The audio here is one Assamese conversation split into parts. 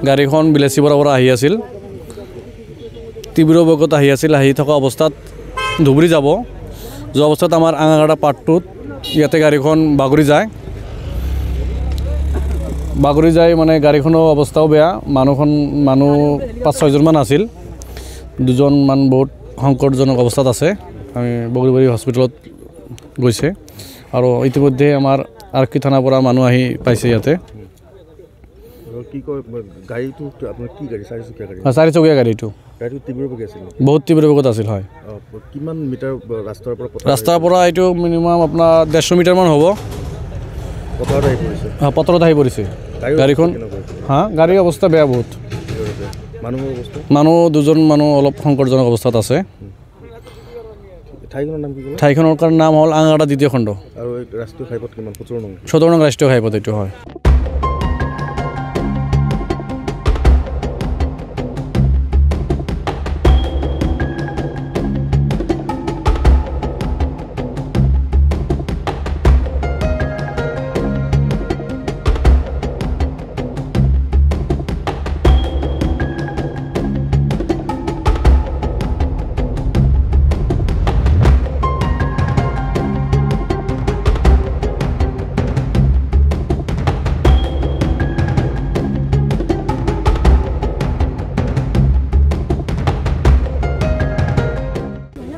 গাড়ীখন বিলাচীপাৰাৰ পৰা আহি আছিল তীব্ৰ বেগত আহি থকা অৱস্থাত ধুবুৰী যাব যোৱা অৱস্থাত আমাৰ আঙাৰগাঁও পাৰ্টটোত ইয়াতে গাড়ীখন বাগৰি যায় মানে গাড়ীখনৰ অৱস্থাও বেয়া মানুহ 5-6জনমান আছিল দুজনমান বহুত সংকটজনক অৱস্থাত আছে আমি বগৰীবাৰী হস্পিটেলত গৈছে আৰু ইতিমধ্যে আমাৰ আৰক্ষী থানাৰ পৰা মানুহ আহি পাইছে ইয়াতে কি কয় গাড়ীটো আপোনাৰ কি গাড়ী চাৰিচকীয়া গাড়ীটো তীব্ৰ বেগ আছিল বহুত তীব্ৰ বেগত আছিল হয় কিমান মিটাৰ ৰাস্তাৰ পৰা এইটো মিনিমাম আপোনাৰ 150 মিটাৰমান হ'ব পথৰত আহি পৰিছে গাড়ীখন গাড়ীৰ অৱস্থা বেয়া বহুত দুজন মানুহ অলপ সংকটজনক অৱস্থাত আছে ঠাইখনৰ নাম হ'ল আঙাৰগাঁও 2য় খণ্ড আৰু ৰাষ্ট্ৰীয় ঘাইপথ কিমান 17 নং ৰাষ্ট্ৰীয় ঘাইপথ এইটো হয়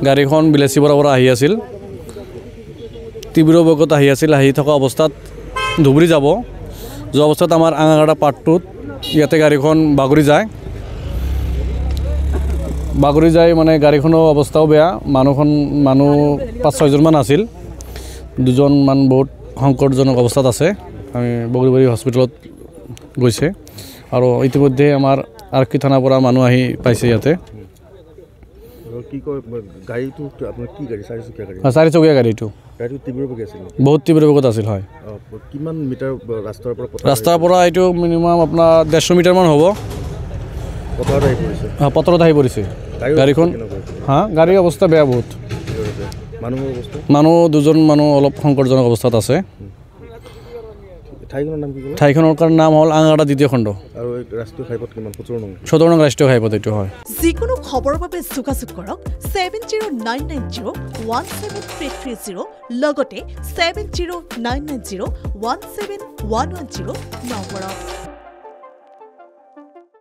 গাড়ীখন বিলাচীপাৰাৰ পৰা আহি আছিল তীব্ৰ বেগত আহি থকা অৱস্থাত ধুবুৰী যাব যোৱা অৱস্থাত আমাৰ আঙাৰগাঁও পাৰ্টটোত ইয়াতে গাড়ীখন বাগৰি যায় মানে গাড়ীখনৰ অৱস্থাও বেয়া মানুহ 5-6জনমান আছিল দুজনমান বহুত সংকটজনক অৱস্থাত আছে আমি বগৰীবাৰী হস্পিটেলত গৈছে আৰু ইতিমধ্যে আমাৰ আৰক্ষী থানাৰ পৰা মানুহ আহি পাইছে ইয়াতে কি কয় গাড়ীটো আপোনাৰ কি গাড়ী চাৰিচকীয়া গাড়ীটো তীব্ৰ বেগ আছিল বহুত তীব্ৰ বেগত আছিল হয় কিমান মিটাৰ ৰাস্তাৰ পৰা এইটো মিনিমাম আপোনাৰ 150 মিটাৰমান হ'ব পথৰত আহি পৰিছে গাড়ীখন গাড়ীৰ অৱস্থা বেয়া বহুত দুজন মানুহ অলপ সংকটজনক অৱস্থাত আছে ঠাইখনৰ নাম হ'ল আঙাৰগাঁও 2য় খণ্ড আৰু ৰাষ্ট্ৰীয় ঘাইপথ কিমান 17 নং ৰাষ্ট্ৰীয় ঘাইপথ এইটো হয় যিকোনো খবৰৰ বাবে যোগাযোগ কৰক 7099017330 লগতে 7099017110 নম্বৰত